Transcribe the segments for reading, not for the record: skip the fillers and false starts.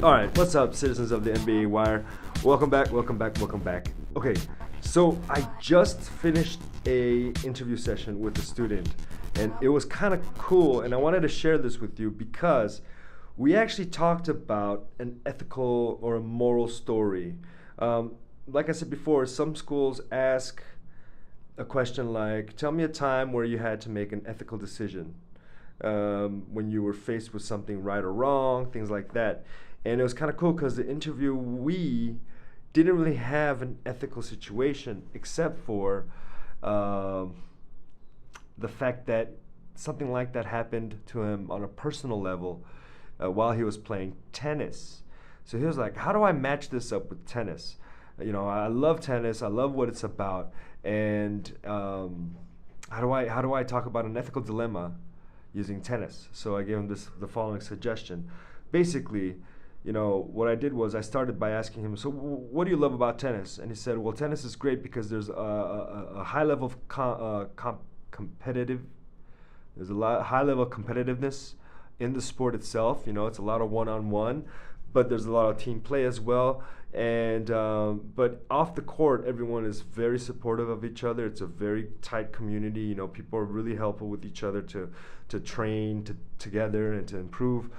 All right, what's up, citizens of the MBA Wire? Welcome back. Okay, so I just finished a interview session with a student, and it was kind of cool, and I wanted to share this with you because we actually talked about an ethical or a moral story. Like I said before, some schools ask a question like, tell me a time where you had to make an ethical decision, when you were faced with something right or wrong, things like that. And it was kind of cool because the interviewee didn't really have an ethical situation except for the fact that something like that happened to him on a personal level while he was playing tennis. So he was like, how do I match this up with tennis? You know, I love tennis, I love what it's about, and how do I talk about an ethical dilemma using tennis? So I gave him the following suggestion. Basically, you know, what I did was I started by asking him, so what do you love about tennis? And he said, well, tennis is great because there's a high level of competitive, there's a high level of competitiveness in the sport itself. You know, it's a lot of one-on-one, but there's a lot of team play as well. And but off the court, everyone is very supportive of each other. It's a very tight community. You know, people are really helpful with each other to train together and to improve.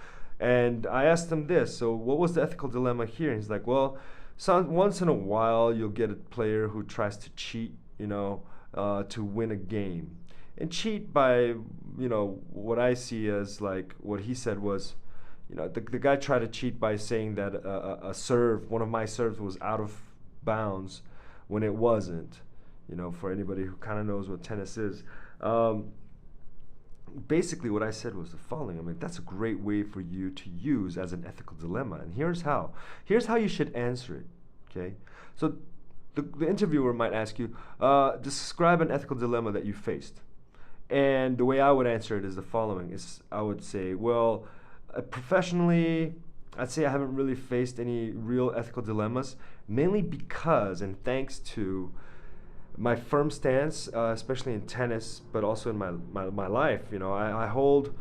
And I asked him this, so what was the ethical dilemma here? And he's like, well, once in a while you'll get a player who tries to cheat, you know, to win a game. And cheat by, you know, what I see as like, what he said was, you know, the guy tried to cheat by saying that a serve, one of my serves was out of bounds when it wasn't, you know, for anybody who kind of knows what tennis is. Basically what I said was the following. I mean, that's a great way for you to use as an ethical dilemma, and here's how you should answer it. Okay, so the interviewer might ask you, describe an ethical dilemma that you faced, and the way I would answer it is the following. I would say, well, professionally, I'd say I haven't really faced any real ethical dilemmas, mainly because and thanks to my firm stance, especially in tennis, but also in my life. You know, I hold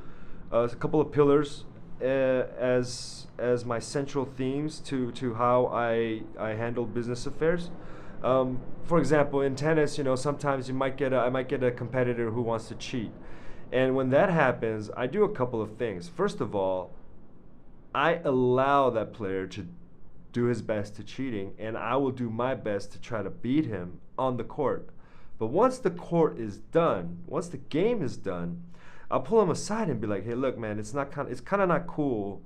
a couple of pillars as my central themes to how I handle business affairs. For example, in tennis, you know, sometimes I might get a competitor who wants to cheat, and when that happens, I do a couple of things. First of all, I allow that player to do his best to cheating, and I will do my best to try to beat him on the court. But once the court is done, once the game is done, I'll pull him aside and be like, hey, look, man, it's kind of not cool.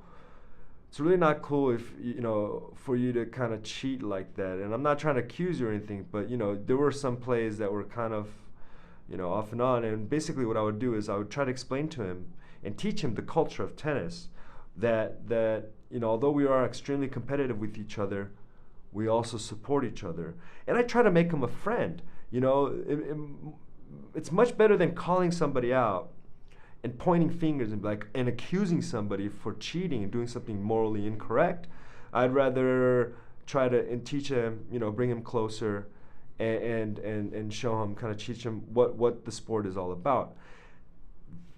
It's really not cool if, you know, for you to kind of cheat like that. And I'm not trying to accuse you or anything, but, you know, there were some plays that were kind of, you know, off and on. And basically what I would do is I would try to explain to him and teach him the culture of tennis, that you know, although we are extremely competitive with each other, we also support each other. And I try to make him a friend. You know, it's much better than calling somebody out and pointing fingers and accusing somebody for cheating and doing something morally incorrect. I'd rather try to teach him, you know, bring him closer and show him, kind of teach him what the sport is all about.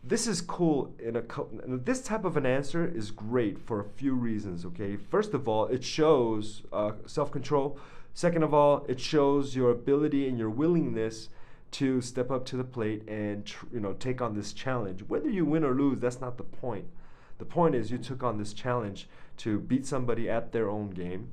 This is cool this type of an answer is great for a few reasons, okay? First of all, it shows self-control. Second of all, it shows your ability and your willingness to step up to the plate and you know, take on this challenge. Whether you win or lose, that's not the point. The point is you took on this challenge to beat somebody at their own game.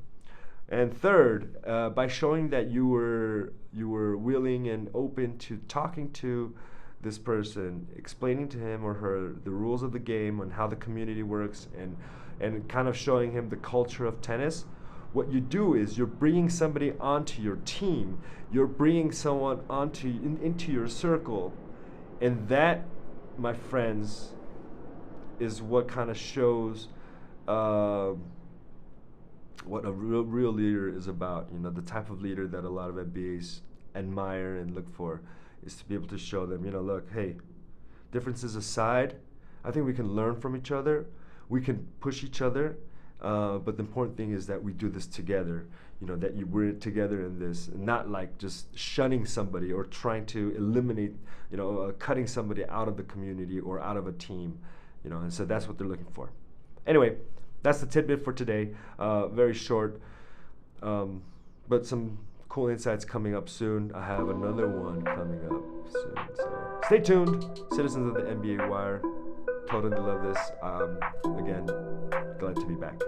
And third, by showing that you were willing and open to talking to this person, explaining to him or her the rules of the game and how the community works, and kind of showing him the culture of tennis, what you do is you're bringing somebody onto your team, you're bringing someone into your circle, and that, my friends, is what kind of shows what a real leader is about. You know, the type of leader that a lot of MBAs admire and look for is to be able to show them, you know, look, hey, differences aside, I think we can learn from each other, we can push each other, but the important thing is that we do this together. You know, that we're together in this, not like just shunning somebody or trying to eliminate, you know, cutting somebody out of the community or out of a team, you know, and so that's what they're looking for. Anyway, that's the tidbit for today. Very short, but some cool insights coming up soon. I have another one coming up soon, so stay tuned, citizens of the MBA Wire. Totally love this. Again, glad to be back.